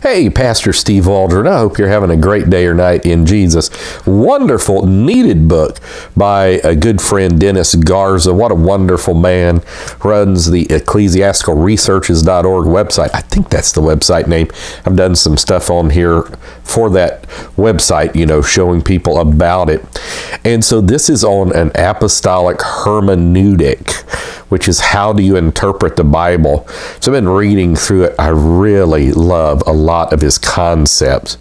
Hey, Pastor Steve Waldron, I hope you're having a great day or night in Jesus. Wonderful, needed book by a good friend, Dennis Garza. What a wonderful man. Runs the ecclesiasticalresearches.org website. I think that's the website name. I've done some stuff on here for that website, showing people about it. And so this is on an apostolic hermeneutic, which is how do you interpret the Bible. So I've been reading through it. I really love a lot of his concepts.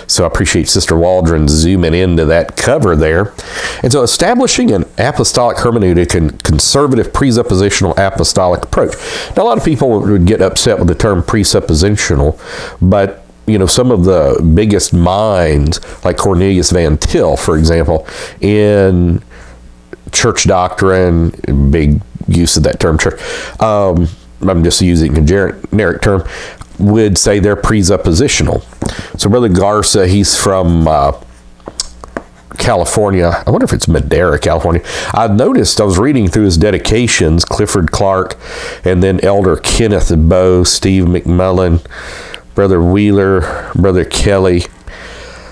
So I appreciate Sister Waldron zooming into that cover there. And so establishing an apostolic hermeneutic and conservative presuppositional apostolic approach. Now, a lot of people would get upset with the term presuppositional, but some of the biggest minds, like Cornelius Van Til, for example, in church doctrine, big use of that term, church. I'm just using a generic term, would say they're presuppositional. So Brother Garza, he's from California. I wonder if it's Madera, California. I was reading through his dedications, Clifford Clark, and then Elder Kenneth Bow, Steve McMullen, Brother Wheeler, Brother Kelly,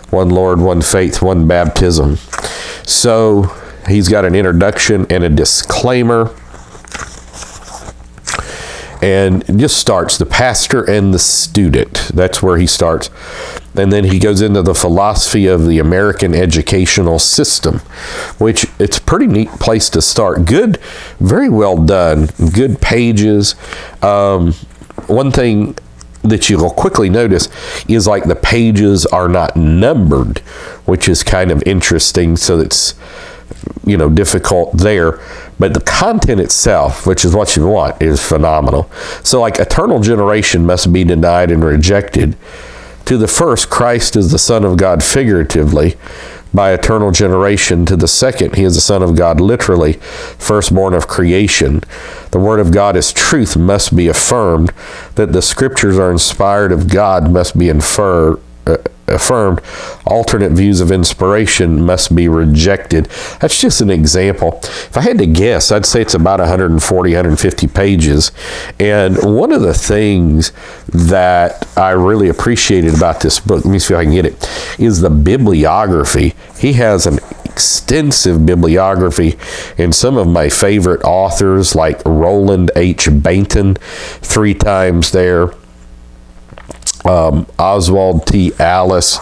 one Lord, one faith, one baptism. So he's got an introduction and a disclaimer. And it just starts, the pastor and the student. That's where he starts. And then he goes into the philosophy of the American educational system, which it's a pretty neat place to start. Good, very well done, good pages. One thing that you'll quickly notice is like the pages are not numbered, which is kind of interesting. So it's, difficult there. But the content itself, which is what you want, is phenomenal. So like eternal generation must be denied and rejected. To the first, Christ is the Son of God figuratively. By eternal generation, to the second, he is the Son of God literally, firstborn of creation. The Word of God as truth must be affirmed. That the Scriptures are inspired of God must be affirmed. Alternate views of inspiration must be rejected. That's just an example. If I had to guess, I'd say it's about 140, 150 pages. And one of the things that I really appreciated about this book, let me see if I can get it, is the bibliography. He has an extensive bibliography, and some of my favorite authors like Roland H. Bainton, 3 times there, Oswald T. Alice,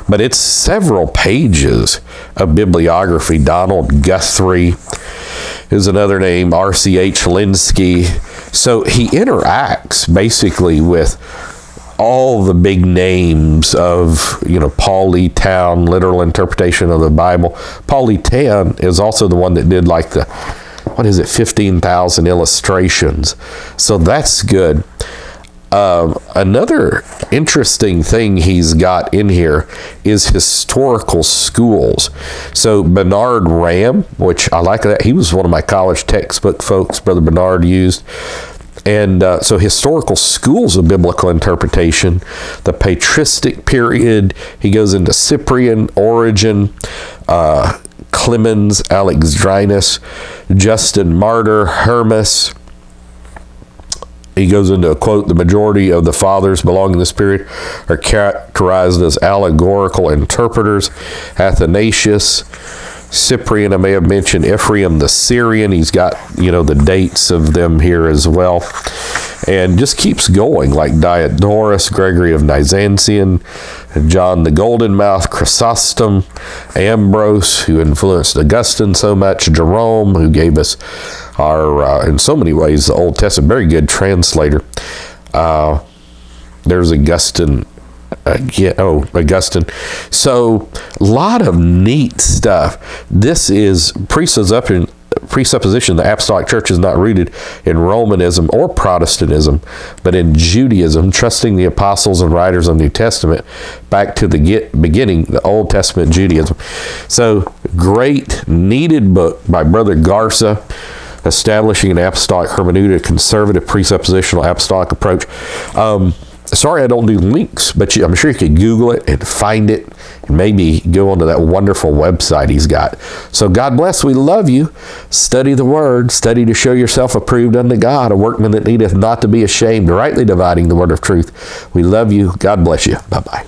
but it's several pages of bibliography. Donald Guthrie is another name, R.C.H. Linsky. So he interacts basically with all the big names of, Paul Lee Town, literal interpretation of the Bible. Paul Lee Town is also the one that did 15,000 illustrations. So that's good. Another interesting thing he's got in here is historical schools. So Bernard Ram, which I like that. He was one of my college textbook folks, Brother Bernard used. And so historical schools of biblical interpretation, the patristic period, he goes into Cyprian, Origen, Clemens, Alexandrinus, Justin Martyr, Hermas. He goes into a quote, the majority of the fathers belonging to this period are characterized as allegorical interpreters. Athanasius, Cyprian, I may have mentioned Ephraim the Syrian. He's got, the dates of them here as well. And just keeps going, like Diodorus, Gregory of Nazianzen, John the Golden Mouth, Chrysostom, Ambrose, who influenced Augustine so much, Jerome, who gave us our, in so many ways, the Old Testament, very good translator. There's Augustine. Augustine. So, a lot of neat stuff. This is presupposition the apostolic church is not rooted in Romanism or Protestantism, but in Judaism, trusting the apostles and writers of the New Testament back to the beginning, the Old Testament Judaism. So, great, needed book by Brother Garza, Establishing an Apostolic Hermeneutic, Conservative Presuppositional Apostolic Approach. Sorry I don't do links, but I'm sure you could Google it and find it and maybe go onto that wonderful website he's got. So God bless. We love you. Study the word. Study to show yourself approved unto God, a workman that needeth not to be ashamed, rightly dividing the word of truth. We love you. God bless you. Bye-bye.